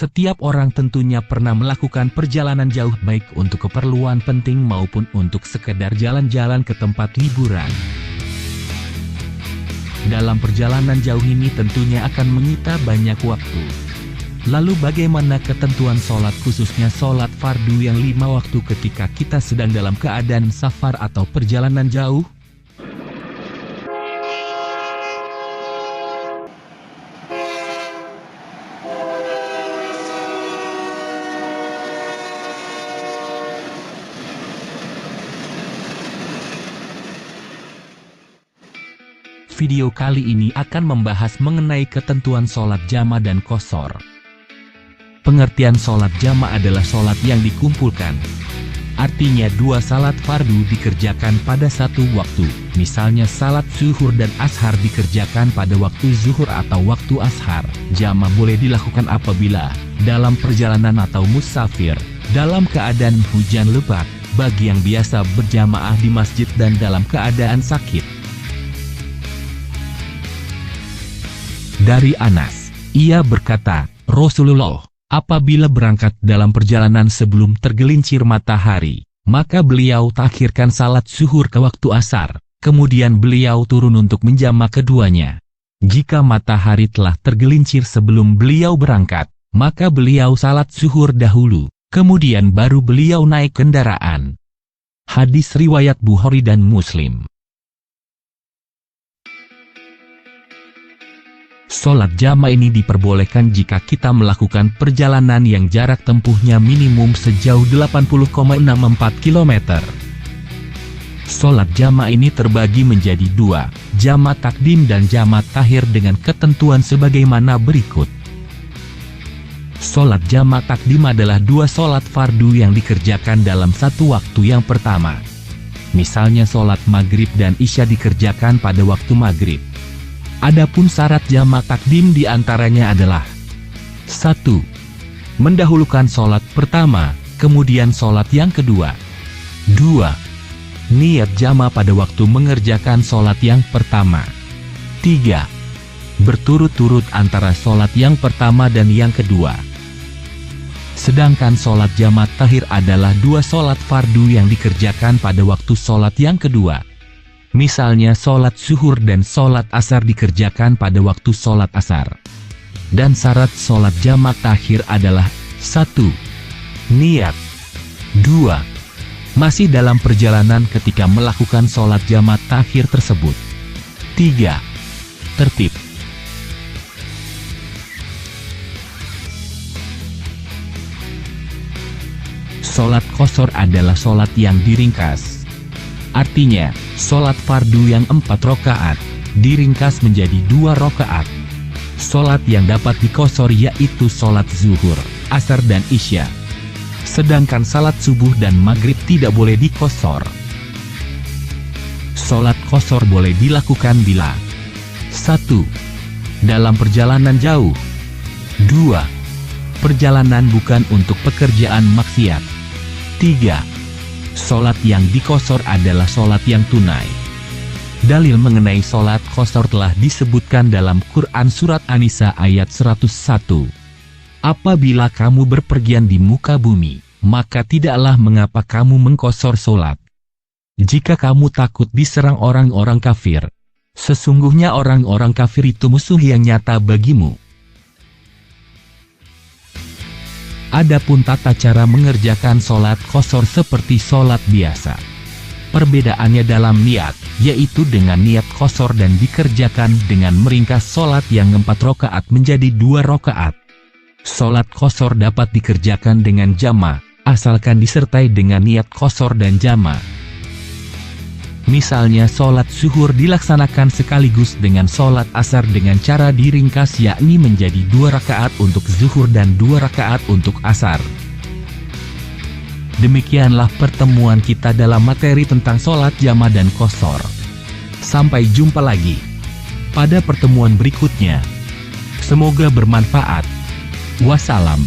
Setiap orang tentunya pernah melakukan perjalanan jauh baik untuk keperluan penting maupun untuk sekedar jalan-jalan ke tempat liburan. Dalam perjalanan jauh ini tentunya akan menyita banyak waktu. Lalu bagaimana ketentuan sholat khususnya sholat fardu yang 5 waktu ketika kita sedang dalam keadaan safar atau perjalanan jauh? Video kali ini akan membahas mengenai ketentuan sholat jama' dan qashar. Pengertian sholat jama' adalah sholat yang dikumpulkan. Artinya dua salat fardu dikerjakan pada satu waktu. Misalnya salat zuhur dan ashar dikerjakan pada waktu zuhur atau waktu ashar. Jama' boleh dilakukan apabila dalam perjalanan atau musafir, dalam keadaan hujan lebat, bagi yang biasa berjamaah di masjid dan dalam keadaan sakit. Dari Anas, ia berkata, Rasulullah, apabila berangkat dalam perjalanan sebelum tergelincir matahari, maka beliau takhirkan salat zuhur ke waktu asar, kemudian beliau turun untuk menjama keduanya. Jika matahari telah tergelincir sebelum beliau berangkat, maka beliau salat zuhur dahulu, kemudian baru beliau naik kendaraan. Hadis riwayat Bukhari dan Muslim. Sholat jama' ini diperbolehkan jika kita melakukan perjalanan yang jarak tempuhnya minimum sejauh 80,64 km. Sholat jama' ini terbagi menjadi dua, jama' takdim dan jama' takhir dengan ketentuan sebagaimana berikut. Sholat jama' takdim adalah dua sholat fardu yang dikerjakan dalam satu waktu yang pertama. Misalnya sholat maghrib dan isya dikerjakan pada waktu maghrib. Adapun syarat jama' takdim diantaranya adalah 1. Mendahulukan sholat pertama, kemudian sholat yang kedua. 2. Niat jama' pada waktu mengerjakan sholat yang pertama. 3. Berturut-turut antara sholat yang pertama dan yang kedua. Sedangkan sholat jama' takhir adalah dua sholat fardu yang dikerjakan pada waktu sholat yang kedua. Misalnya sholat zuhur dan sholat asar dikerjakan pada waktu sholat asar. Dan syarat sholat jama' takhir adalah 1. Niat. 2. Masih dalam perjalanan ketika melakukan sholat jama' takhir tersebut. 3. Tertib. Sholat qashar adalah sholat yang diringkas. Artinya, sholat fardu yang 4 rakaat, diringkas menjadi 2 rakaat. Sholat yang dapat diqashar yaitu sholat zuhur, asar dan isya. Sedangkan salat subuh dan maghrib tidak boleh diqashar. Sholat qashar boleh dilakukan bila 1. Dalam perjalanan jauh. 2. Perjalanan bukan untuk pekerjaan maksiat. 3. Sholat yang diqashar adalah sholat yang tunai. Dalil mengenai sholat qashar telah disebutkan dalam Quran Surat An-Nisa ayat 101. Apabila kamu berpergian di muka bumi, maka tidaklah mengapa kamu mengqashar sholat. Jika kamu takut diserang orang-orang kafir, sesungguhnya orang-orang kafir itu musuh yang nyata bagimu. Adapun tata cara mengerjakan sholat qashar seperti sholat biasa. Perbedaannya dalam niat, yaitu dengan niat qashar dan dikerjakan dengan meringkas sholat yang 4 rakaat menjadi 2 rakaat. Sholat qashar dapat dikerjakan dengan jama', asalkan disertai dengan niat qashar dan jama'. Misalnya sholat zuhur dilaksanakan sekaligus dengan sholat asar dengan cara diringkas yakni menjadi 2 rakaat untuk zuhur dan 2 rakaat untuk asar. Demikianlah pertemuan kita dalam materi tentang sholat jama dan qashar. Sampai jumpa lagi pada pertemuan berikutnya. Semoga bermanfaat. Wassalam.